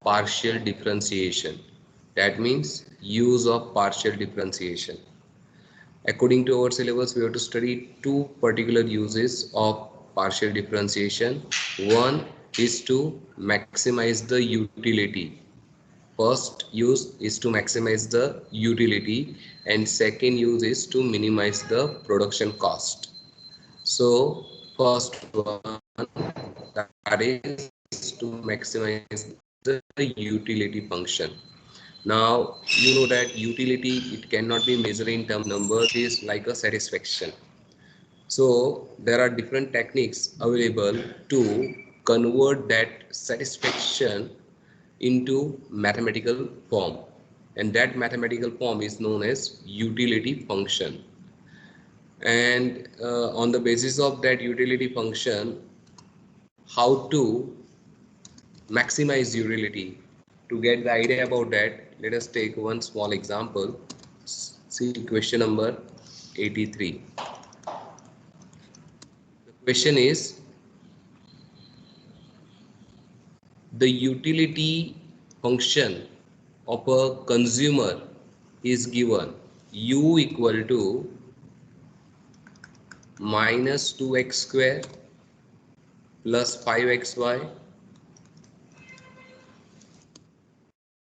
partial differentiation. That means use of partial differentiation. According to our syllabus, we have to study two particular uses of partial differentiation. One is to maximize the utility. First use is to maximize the utility, and second use is to minimize the production cost. So first one, that is to maximize the utility function. Now you know that utility, it cannot be measured in terms of numbers, it is like a satisfaction. So there are different techniques available to convert that satisfaction into mathematical form, and that mathematical form is known as utility function. And on the basis of that utility function, how to maximize utility, to get the idea about that, let us take one small example. See question number 83. The question is, the utility function of a consumer is given u equal to minus 2x square plus 5xy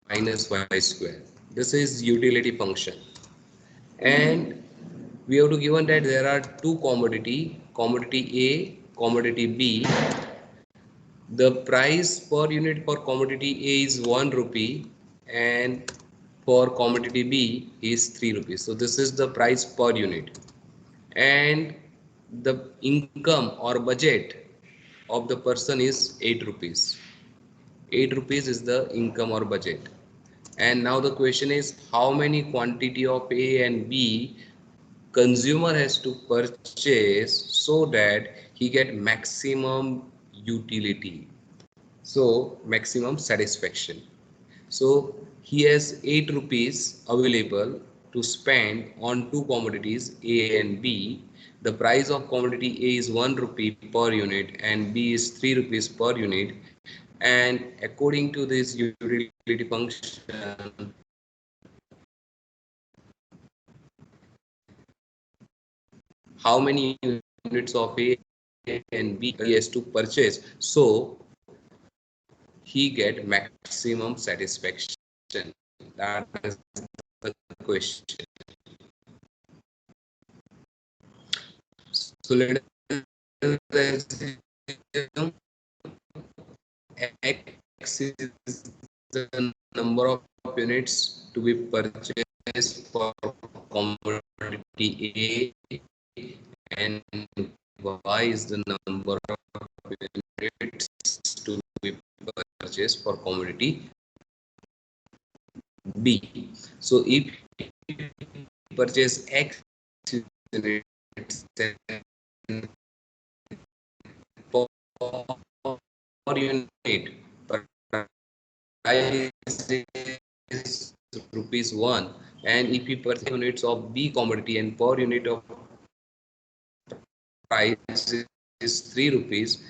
minus y square. This is utility function, and we have to given that there are two commodity A, commodity B. The price per unit for commodity A is 1 rupee, and for commodity B is 3 rupees. So this is the price per unit, and the income or budget of the person is 8 rupees. 8 rupees is the income or budget. And now the question is, how many quantity of A and B consumer has to purchase so that he get maximum utility, so maximum satisfaction. So he has 8 rupees available to spend on two commodities A and B. The price of commodity A is 1 rupee per unit and B is 3 rupees per unit. And according to this utility function, how many units of A and B he has to purchase so he get maximum satisfaction? That is the question. So let us assume X is the number of units to be purchased for commodity A, and Y is the number of units to be purchased for commodity B. So if you purchase X units, then per unit price is rupees 1, and if we purchase units of B commodity and per unit of price is 3 rupees,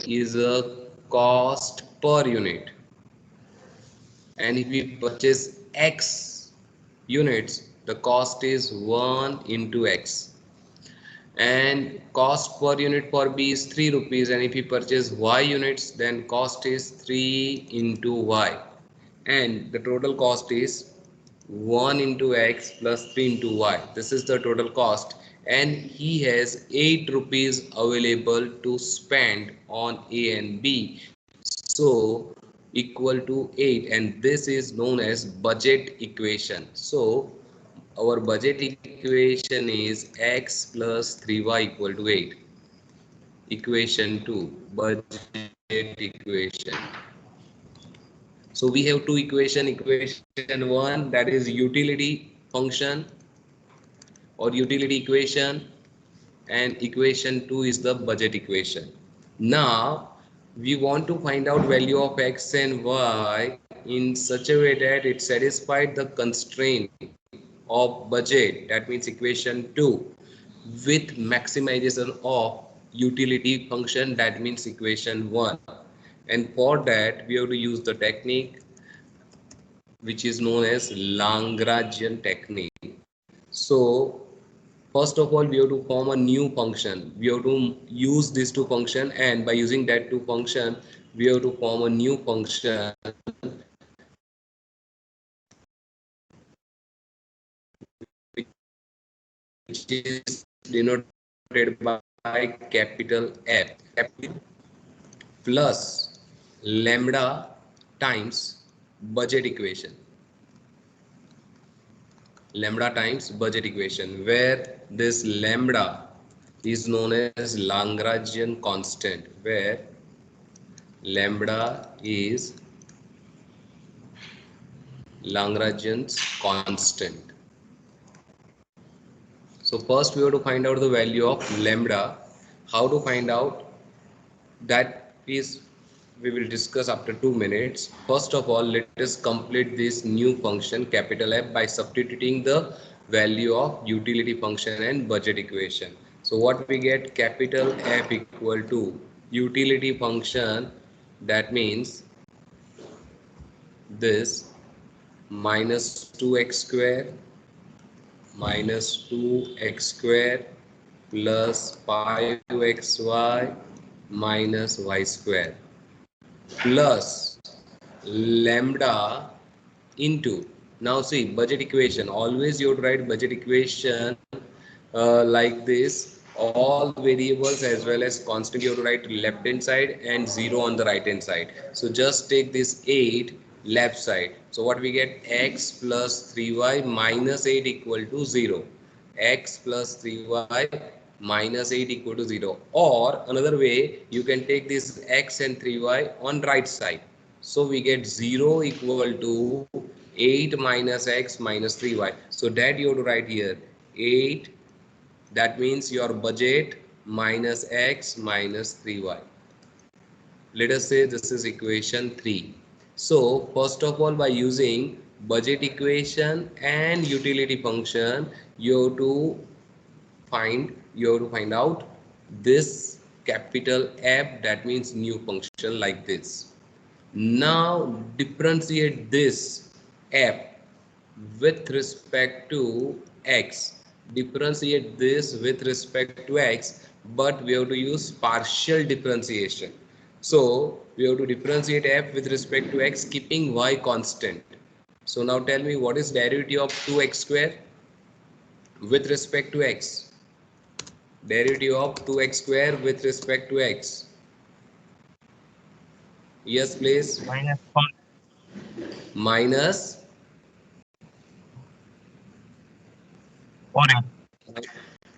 is a cost per unit. And if we purchase X units, the cost is 1 into X. And cost per unit for B is 3 rupees, and if we purchase Y units, then cost is 3 into Y, and the total cost is 1 into X plus 3 into Y. This is the total cost, and he has 8 rupees available to spend on A and B, so equal to 8, and this is known as budget equation. So our budget equation is x plus 3y equal to 8. Equation 2, budget equation. So we have two equation. Equation 1, that is utility function or utility equation, and equation 2 is the budget equation. Now we want to find out value of x and y in such a way that it satisfies the constraint of budget, that means equation 2, with maximization of utility function, that means equation 1. And for that we have to use the technique which is known as Lagrangian technique. So first of all we have to form a new function. We have to use these two function, and by using that two function we have to form a new function which is denoted by capital F, plus lambda times budget equation. Lambda times budget equation, where this lambda is known as Lagrangian constant, where lambda is Lagrangian's constant. So first we have to find out the value of lambda. How to find out that is we will discuss after 2 minutes. First of all, let us complete this new function capital F by substituting the value of utility function and budget equation. So what we get, capital F equal to utility function, that means this minus 2x square minus 2x square plus 5xy minus y square plus lambda into, now see budget equation, always you would write budget equation like this, all variables as well as constant you have to write left hand side and 0 on the right hand side. So just take this 8 left side, so what we get, x plus 3y minus 8 equal to 0, x plus 3y minus 8 equal to 0, or another way you can take this x and 3y on right side, so we get 0 equal to 8 minus x minus 3y. So that you have to write here 8, that means your budget minus x minus 3y. Let us say this is equation 3. So first of all, by using budget equation and utility function, you have to find out this capital F, that means new function like this. Now differentiate this F with respect to x. Differentiate this with respect to x, but we have to use partial differentiation. So we have to differentiate f with respect to x keeping y constant. So now tell me, what is derivative of 2x square with respect to x? Derivative of 2x square with respect to x. Yes, please. Minus 4. Minus 4x.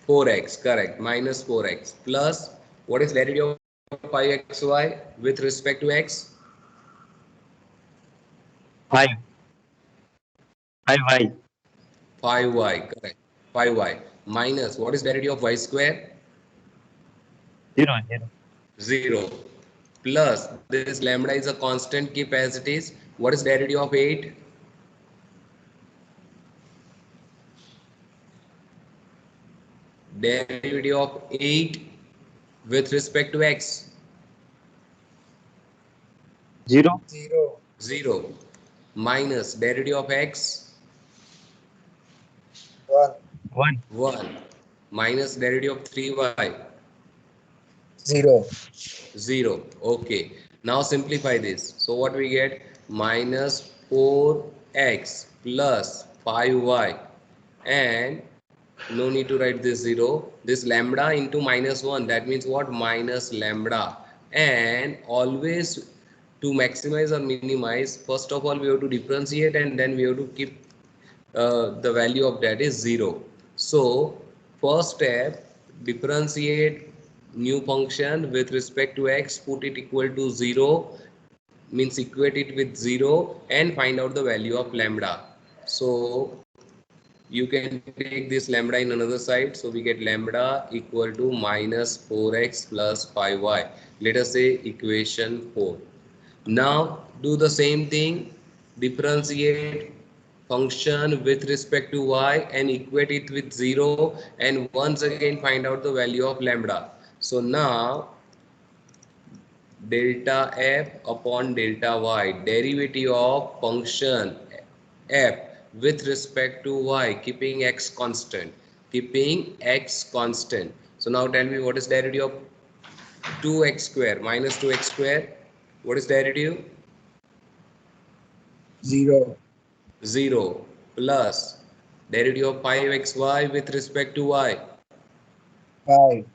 4x, correct, minus 4x plus, what is derivative of 5xy with respect to x? 5. 5y. 5y, correct, 5y minus, what is derivative of y square? 0. 0. 0 plus, this lambda is a constant, keep as it is. What is derivative of 8? Derivative of 8 with respect to x? 0. 0 minus derivative of x? 1. 1 minus derivative of 3y? 0. Okay, now simplify this. So what we get, minus 4x plus 5y, and no need to write this 0, this lambda into minus 1, that means what, minus lambda. And always to maximize or minimize, first of all we have to differentiate and then we have to keep the value of that is 0. So first step, differentiate new function with respect to x, put it equal to 0, means equate it with 0 and find out the value of lambda. So you can take this lambda in another side, so we get lambda equal to minus 4x plus 5y. Let us say equation 4. Now do the same thing, differentiate function with respect to y and equate it with 0 and once again find out the value of lambda. So now delta f upon delta y, derivative of function f with respect to y, keeping x constant, keeping x constant. So now tell me, what is derivative of 2x square minus 2x square? What is derivative? 0. 0 plus derivative of 5xy with respect to y. 5.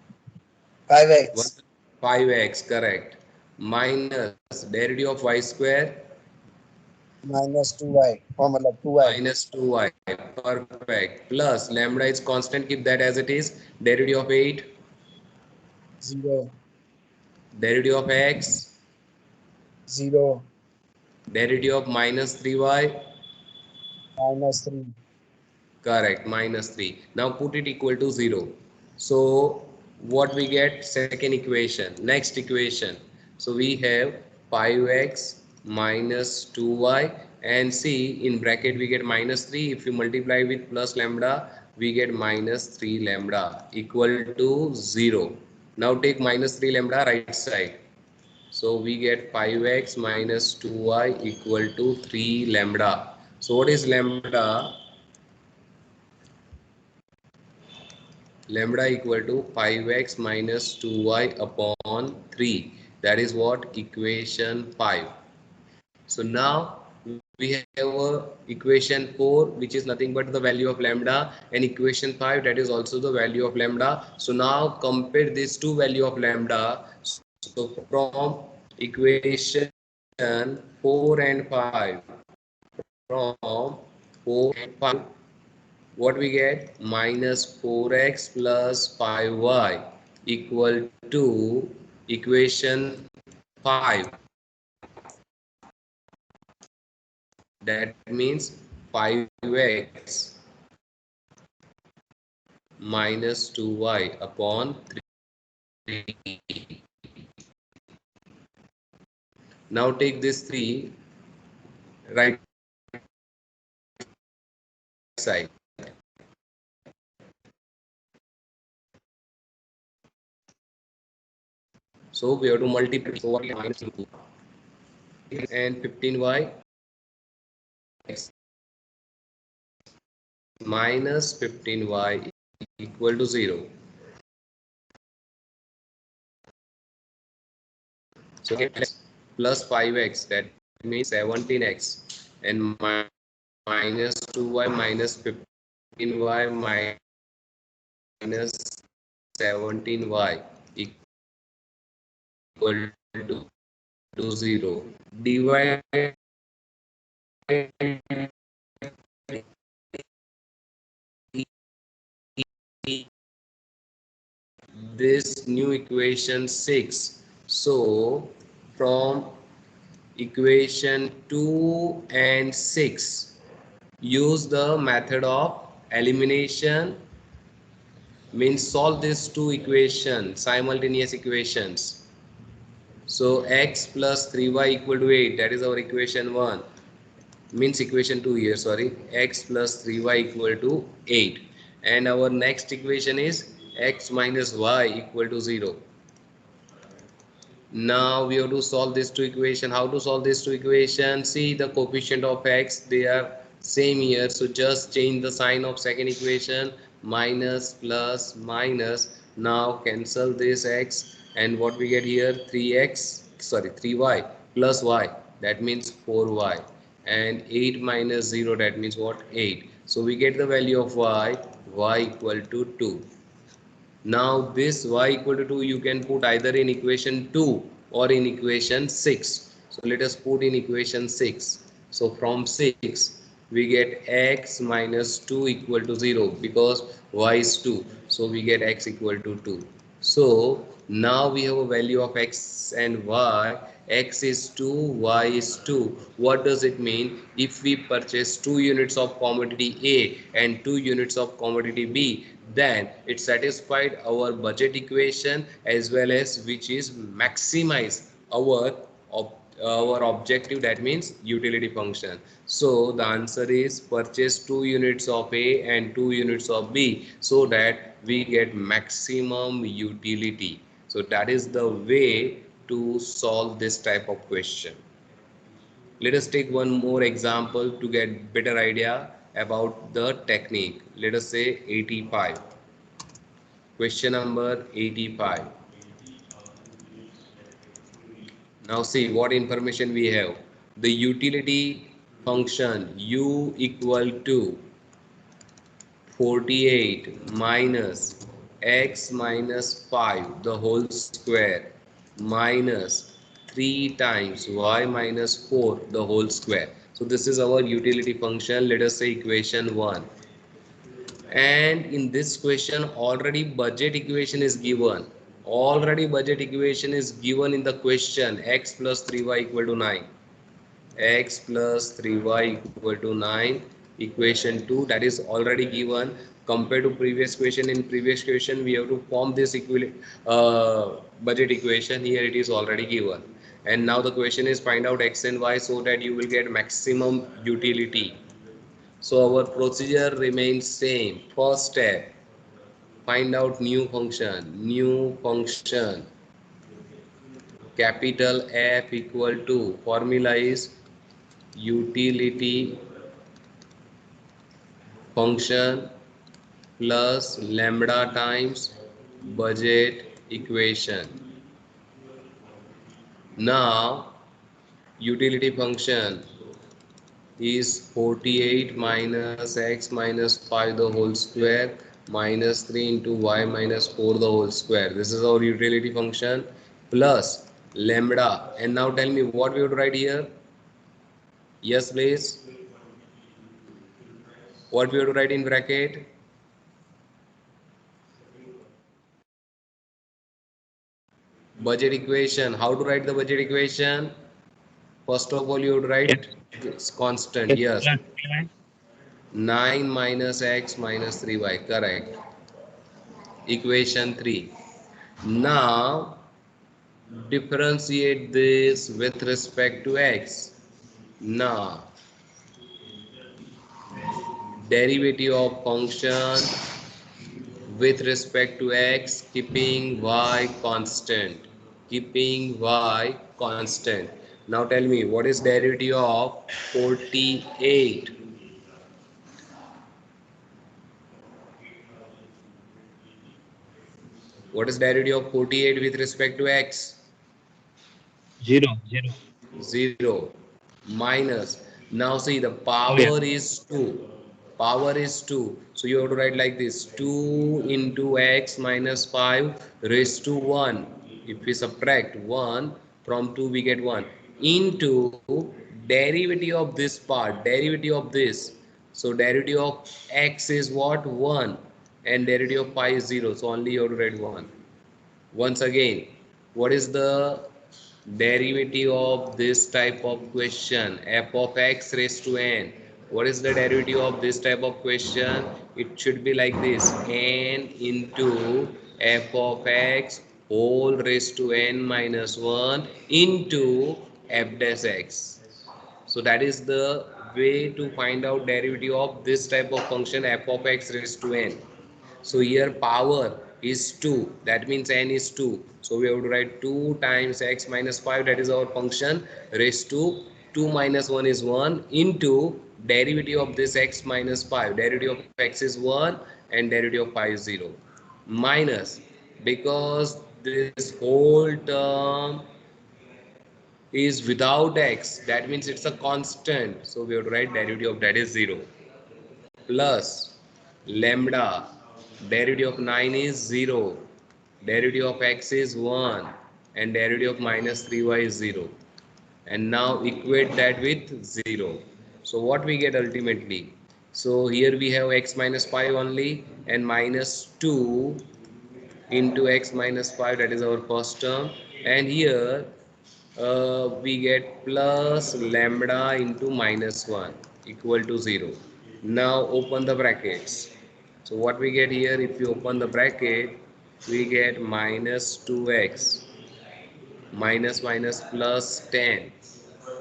5x 5x, correct. Minus derivative of y square minus 2y. Oh, matlab 2y. minus 2y, perfect. Plus lambda is constant, keep that as it is. Derivative of 8, 0. derivative of x, 0. derivative of minus 3y, Minus 3. correct, minus 3. Now put it equal to 0. So what we get? Second equation. Next equation. So we have 5x minus 2y, and see in bracket we get minus 3. If you multiply with plus lambda, we get minus 3 lambda equal to 0. Now take minus 3 lambda right side. So we get 5x minus 2y equal to 3 lambda. So what is lambda? Lambda equal to 5x minus 2y upon 3. That is what? Equation 5. So now we have equation 4, which is nothing but the value of lambda, and equation 5, that is also the value of lambda. So now compare these two value of lambda. So from equation 4 and 5, from 4 and 5, what we get? Minus 4x plus 5y equal to equation 5. That means 5x minus 2y upon 3. Now take this 3 right side. So we have to multiply. So what is minus 2 and 15y minus 15y equal to 0. So plus 5x, that means 17x, and minus 2y minus 15y minus 17y equal to 0. Divide this new equation 6. So from equation 2 and 6, use the method of elimination, means solve these two equations, simultaneous equations. So x plus 3y equal to 8, that is our equation 1, means equation 2 here, sorry. X plus 3y equal to 8, and our next equation is x minus y equal to 0. Now we have to solve these two equations. How to solve these two equations? See, the coefficient of x, they are same here, so just change the sign of second equation, minus plus minus. Now cancel this x, and what we get here? 3x, sorry, 3y plus y, that means 4y, and 8 minus 0, that means what? 8. So we get the value of y equal to 2. Now this y equal to 2 you can put either in equation 2 or in equation 6. So let us put in equation 6. So from 6 we get x minus 2 equal to 0 because y is 2. So we get x equal to 2. So now we have a value of x and y. X is 2, y is 2. What does it mean? If we purchase 2 units of commodity A and 2 units of commodity B, then it satisfied our budget equation, as well as which is maximize our our objective, that means utility function. So the answer is purchase 2 units of A and 2 units of B so that we get maximum utility. So that is the way to solve this type of question. Let us take one more example to get better idea about the technique. Let us say 85. Question number 85. Now see what information we have. The utility function u equal to 48 minus x minus 5 the whole square minus 3 times y minus 4 the whole square. So this is our utility function. Let us say equation 1. And in this question already budget equation is given. Already budget equation is given in the question. X plus 3y equal to 9. X plus 3y equal to 9. Equation 2 that is already given. Compared to previous question, in previous question we have to form this budget equation. Here it is already given. And now the question is find out x and y so that you will get maximum utility. So our procedure remains same. First step, find out new function. New function, capital F equal to, formula is utility function plus lambda times budget equation. Now utility function is 48 minus x minus 5 the whole square minus 3 into y minus 4 the whole square. This is our utility function plus lambda. And now tell me what we would write here. Yes please. What we have to write in bracket? Budget equation. How to write the budget equation? First of all you would write it's constant. X Yes. plus 3y. 9 minus x minus 3y. Correct. Equation 3. Now differentiate this with respect to x. Now derivative of function with respect to x keeping y constant. Keeping y constant. Now tell me what is derivative of 48? What is derivative of 48 with respect to x? 0, 0. 0 minus. Now see the Oh yeah. power is 2. Power is 2. So you have to write like this 2 into x minus 5 raised to 1. If we subtract 1 from 2 we get 1 into derivative of this part, derivative of this. So derivative of x is what? 1 and derivative of pi is 0. So only you have to write 1. Once again, what is the derivative of this type of question? F of x raised to n. What is the derivative of this type of question? It should be like this: n into f of x whole raised to n minus 1 into f dash x. So that is the way to find out derivative of this type of function f of x raised to n. So here power is 2, that means n is 2. So we have to write 2 times x minus 5, that is our function, raised to 2 minus 1 is 1 into derivative of this x minus 5. Derivative of x is 1 and derivative of 5 is 0. Minus, because this whole term is without x, that means it's a constant. So we have to write derivative of that is 0 plus lambda, derivative of 9 is 0, derivative of x is 1 and derivative of minus 3y is 0. And now equate that with 0. So what we get ultimately? So here we have x minus 5 only and minus 2 into x minus 5, that is our first term, and here we get plus lambda into minus 1 equal to 0. Now open the brackets. So what we get here, if you open the bracket, we get minus 2x minus minus plus 10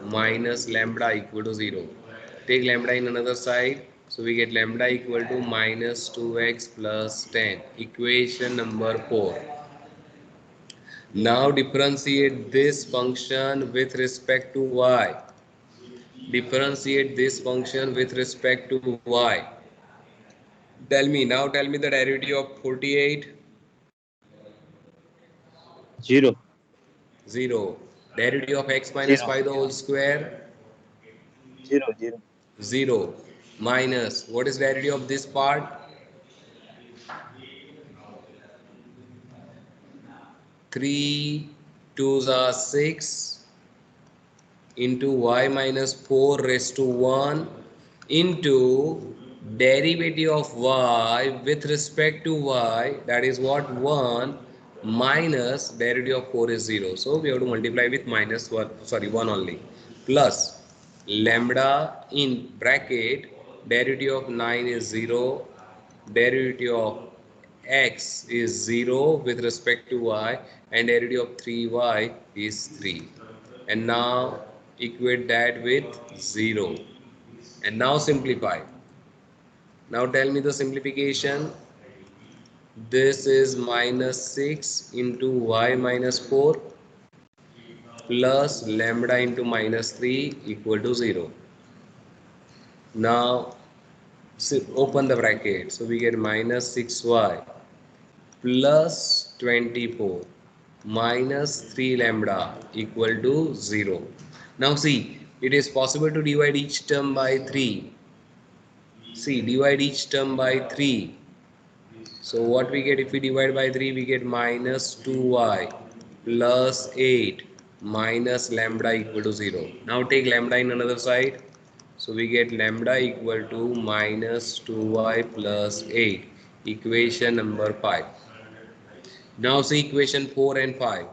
minus lambda equal to 0. Take lambda in another side. So we get lambda equal to minus 2x plus 10. Equation number 4. Now differentiate this function with respect to y. Differentiate this function with respect to y. Tell me now. Tell me the derivative of 48. 0. 0. Derivative of x minus 0. 5 the whole square. 0. 0. 0. Minus. What is derivative of this part? 3 2s are 6 into y minus 4 raised to 1 into derivative of y with respect to y, that is what, 1, minus derivative of 4 is 0, so we have to multiply with minus 1, sorry, 1 only, plus lambda in bracket derivative of 9 is 0, derivative of x is 0 with respect to y, and derivative of 3y is 3. And now equate that with 0. And now simplify. Now tell me the simplification. This is minus 6 into y minus 4 plus lambda into minus 3 equal to 0. Now open the bracket. So we get minus 6y plus 24 minus 3 lambda equal to 0. Now see, it is possible to divide each term by 3. See, divide each term by 3. So what we get if we divide by 3? We get minus 2y plus 8 minus lambda equal to 0. Now take lambda in another side. So we get lambda equal to minus 2y plus 8. Equation number 5. Now see equation 4 and 5.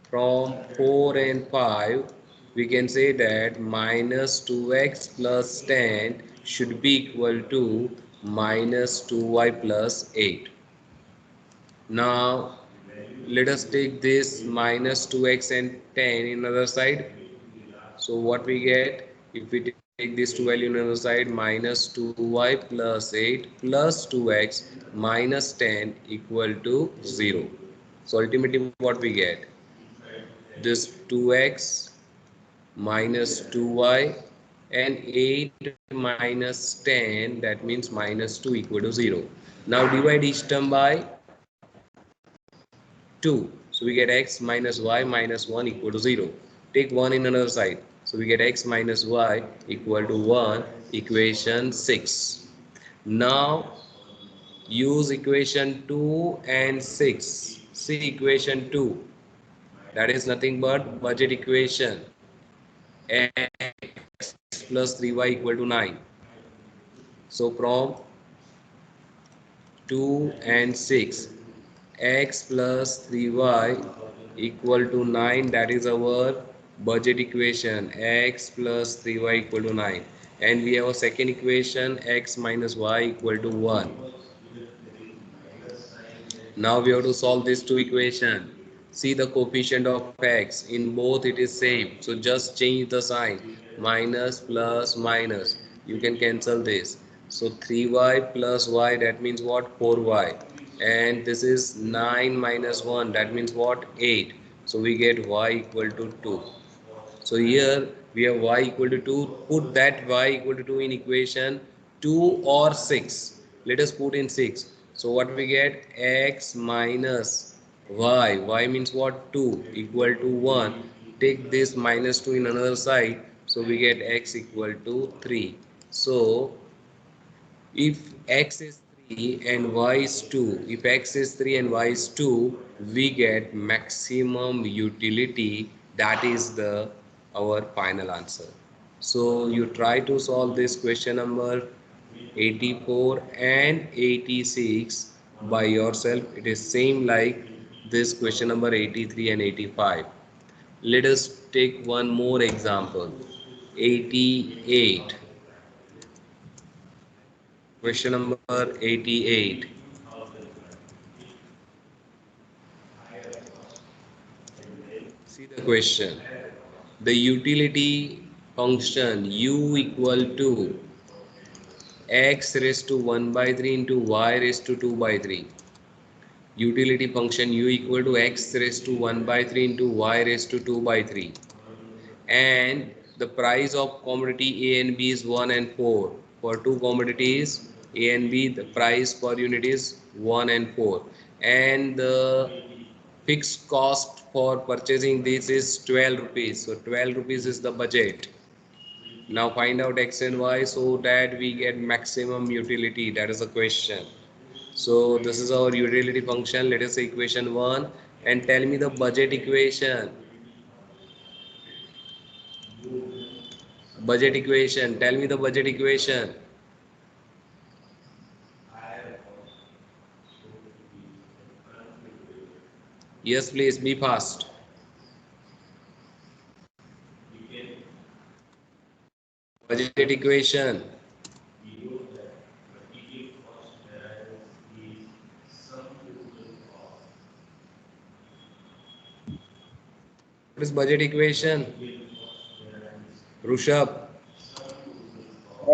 From 4 and 5, we can say that minus 2x plus 10 should be equal to minus 2y plus 8. Now, let us take this minus 2x and 10 in other side. So what we get, if we take this 2 value in other side, minus 2y plus 8 plus 2x minus 10 equal to 0. So ultimately what we get? This 2x minus 2y and 8 minus 10, that means minus 2 equal to 0. Now divide each term by 2. So we get x minus y minus 1 equal to 0. Take 1 in another side. So we get x minus y equal to 1, equation 6. Now use equation 2 and 6. See equation 2. That is nothing but budget equation. X plus 3y equal to 9. So from 2 and 6, x plus 3y equal to 9, that is our budget equation, x plus 3y equal to 9, and we have a second equation, x minus y equal to 1. Now we have to solve these two equations. See the coefficient of x, in both it is same, so just change the sign, minus plus minus, you can cancel this. So 3y plus y, that means what, 4y, and this is 9 minus 1, that means what, 8. So we get y equal to 2. So here we have y equal to 2. Put that y equal to 2 in equation 2 or 6. Let us put in 6. So what we get, x minus y. Y means what, 2 equal to 1. Take this minus 2 in another side. So we get x equal to 3. So if x is 3 and y is 2, if x is 3 and y is 2, we get maximum utility, that is the our final answer. So you try to solve this question number 84 and 86 by yourself. It is same like this question number 83 and 85. Let us take one more example. 88. Question number 88. See the question. The utility function u equal to x raised to 1 by 3 into y raised to 2 by 3. utility function u equal to x raised to 1 by 3 into y raised to 2 by 3, and the price of commodity A and B is 1 and 4. For two commodities A and B, the price per unit is 1 and 4, and the fixed cost for purchasing this is 12 rupees. So 12 rupees is the budget. Now find out x and y so that we get maximum utility. That is the question. So this is our utility function. Let us say equation 1, and tell me the budget equation. Budget equation. Tell me the budget equation. Yes, please be fast. Budget equation. What is budget equation? Rushabh.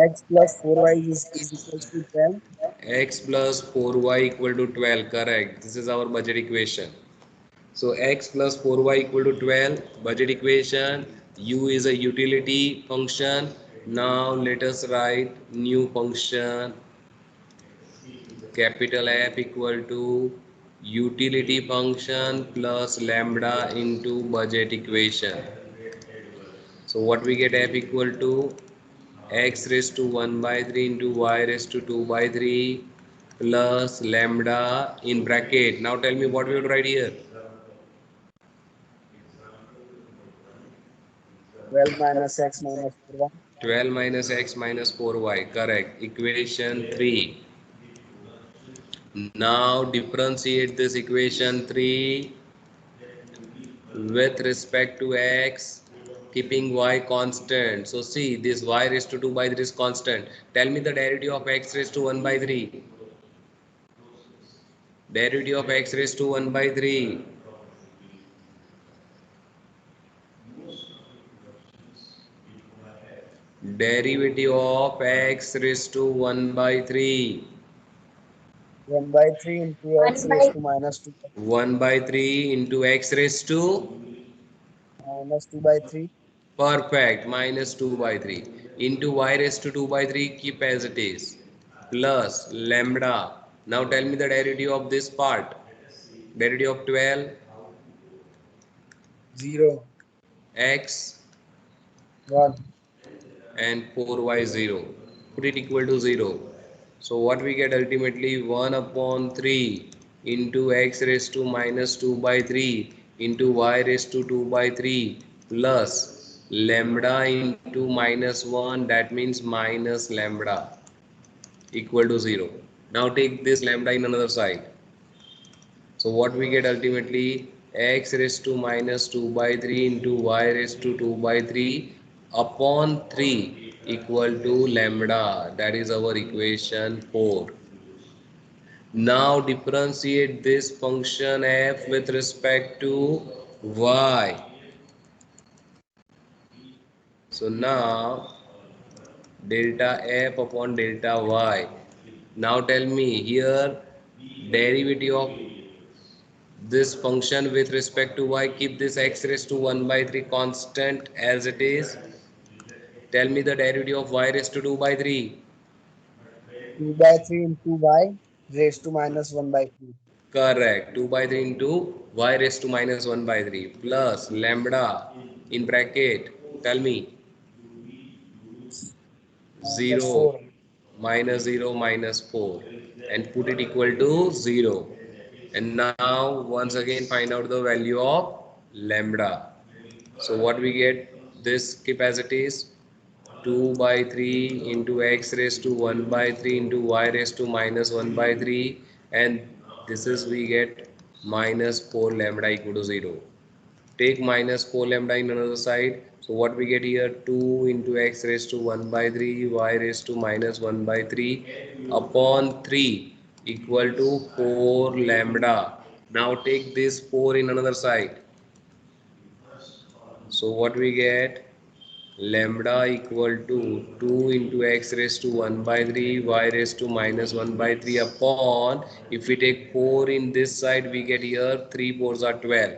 X plus 4y is equals to 10. X plus 4y equal to 12. Correct. This is our budget equation. So x plus 4y equal to 12. Budget equation. U is a utility function. Now let us write new function. Capital F equal to utility function plus lambda into budget equation. So what we get, F equal to x raised to 1 by 3 into y raised to 2 by 3 plus lambda in bracket. Now tell me what we will write here. 12 minus x minus 4y. 12 minus x minus 4y. Correct. Equation 3. Now differentiate this equation 3 with respect to x, keeping y constant. So see, this y raised to 2 by 3 is constant. Tell me the derivative of x raised to 1 by 3. Derivative of x raised to 1 by 3. Derivative of x raised to 1 by 3. 1 by 3 into x raised to minus 2 1 by 3 into x raised to, minus 2 by 3. perfect, minus 2 by 3 into y raised to 2 by 3, keep as it is, plus lambda. Now tell me the derivative of this part. Derivative of 12 0. x 1. and 4y 0. Put it equal to 0. So what we get ultimately, 1 upon 3 into x raised to minus 2 by 3 into y raised to 2 by 3 plus lambda into minus 1, that means minus lambda equal to 0. Now take this lambda in another side. So what we get ultimately, x raised to minus 2 by 3 into y raised to 2 by 3 upon 3 equal to lambda. That is our equation 4. Now differentiate this function f with respect to y. So now delta f upon delta y. Now tell me here, derivative of this function with respect to y, keep this x raised to 1 by 3 constant as it is. Tell me the derivative of y raised to 2 by 3. 2 by 3 into y raised to minus 1 by 3. Correct. 2 by 3 into y raised to minus 1 by 3 plus lambda in bracket. Tell me Minus 0 4. minus 0 minus 4 and put it equal to 0. And now once again find out the value of lambda. So what we get, this keep as it is, 2 by 3 into x raised to 1 by 3 into y raised to minus 1 by 3, and this is we get minus 4 lambda equal to 0. Take minus 4 lambda in another side. So what we get here, 2 into x raised to 1 by 3 y raised to minus 1 by 3 upon 3 equal to 4 lambda. Now take this 4 in another side. So what we get, lambda equal to 2 into x raised to 1 by 3 y raised to minus 1 by 3 upon, if we take 4 in this side, we get here 3 4s are 12.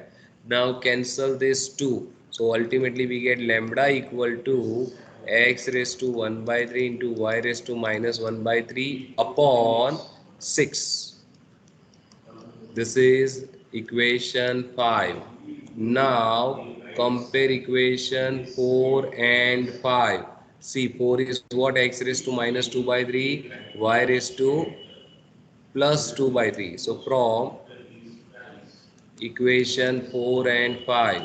Now cancel this 2. So ultimately we get lambda equal to x raised to 1 by 3 into y raised to minus 1 by 3 upon 6. This is equation 5. Now compare equation 4 and 5. See, 4 is what? X raised to minus 2 by 3, y raised to plus 2 by 3. So from equation 4 and 5,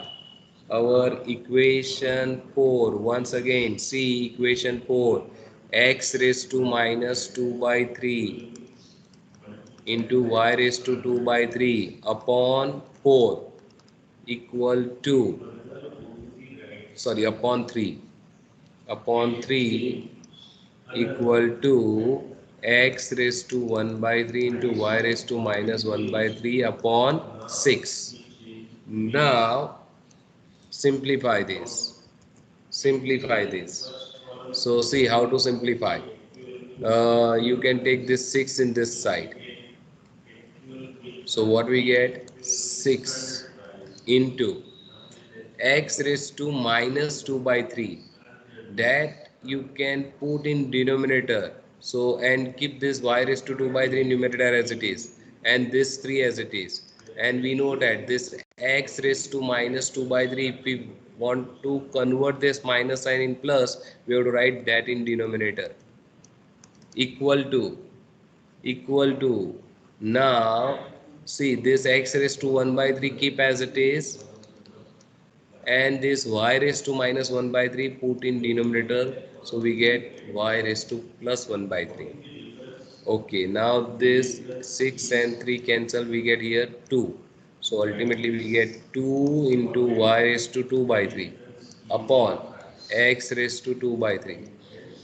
our equation 4, once again, see equation 4, x raised to minus 2 by 3 into y raised to 2 by 3 upon 4 equal to, sorry, upon 3 equal to x raised to 1 by 3 into y raised to minus 1 by 3 upon 6. Now simplify this, so see how to simplify. You can take this 6 in this side, so what we get, 6 into x raised to minus 2 by 3, that you can put in denominator, so and keep this y raised to 2 by 3 numerator as it is and this 3 as it is, and we know that this x raised to minus 2 by 3, if we want to convert this minus sign in plus, we have to write that in denominator, equal to, equal to, now see this x raised to 1 by 3 keep as it is, and this y raised to minus 1 by 3 put in denominator, so we get y raised to plus 1 by 3. Okay, now this 6 and 3 cancel, we get here 2, so ultimately we get 2 into y raised to 2 by 3 upon x raised to 2 by 3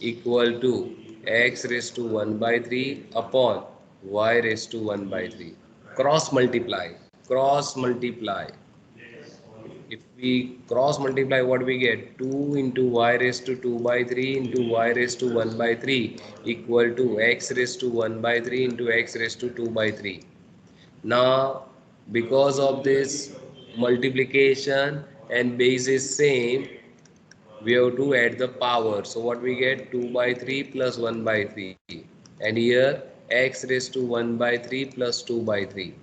equal to x raised to 1 by 3 upon y raised to 1 by 3. Cross multiply, cross multiply. If we cross multiply, what we get, 2 into y raised to 2 by 3 into y raised to 1 by 3 equal to x raised to 1 by 3 into x raised to 2 by 3. Now because of this multiplication and base is same, we have to add the power, so what we get, 2 by 3 plus 1 by 3, and here x raised to 1 by 3 plus 2 by 3,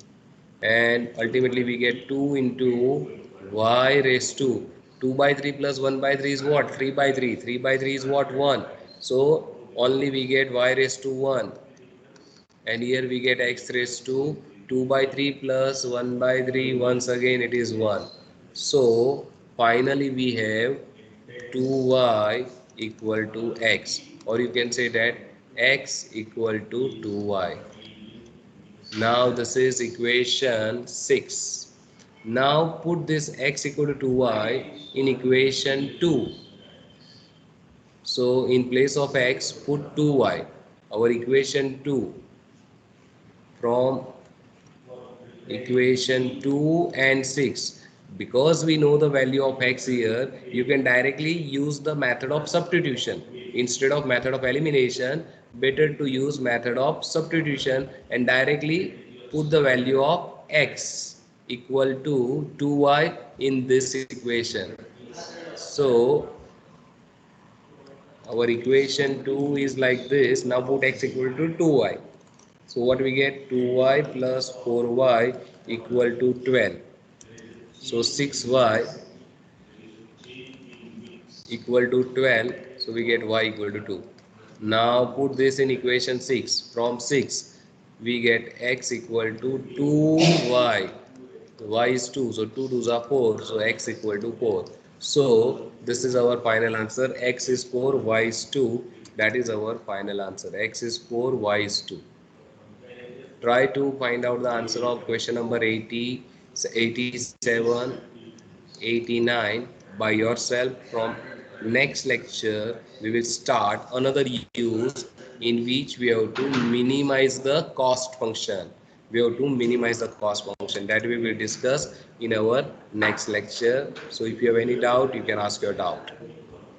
and ultimately we get 2 into y raised to 2 by 3 plus 1 by 3 is what, 3 by 3, 3 by 3 is what, 1, so only we get y raised to 1, and here we get x raised to 2 by 3 plus 1 by 3, once again it is 1, so finally we have 2y equal to x, or you can say that x equal to 2y. Now this is equation 6. Now put this x equal to 2y in equation 2. So in place of x, put 2y. Our equation 2, from equation 2 and 6. Because we know the value of x here, you can directly use the method of substitution. Instead of method of elimination, better to use method of substitution and directly put the value of x equal to 2y in this equation. So our equation 2 is like this. Now put x equal to 2y. So what we get, 2y plus 4y equal to 12. So 6y equal to 12. So we get y equal to 2. Now put this in equation 6. From 6 we get x equal to 2y. Y is 2. So 2 2s are 4. So x equal to 4. So this is our final answer. X is 4, y is 2. That is our final answer. X is 4, y is 2. Try to find out the answer of question number 80, 87, 89 by yourself. From next lecture we will start another use in which we have to minimize the cost function. We have to minimize the cost function, that we will discuss in our next lecture. So if you have any doubt, you can ask your doubt.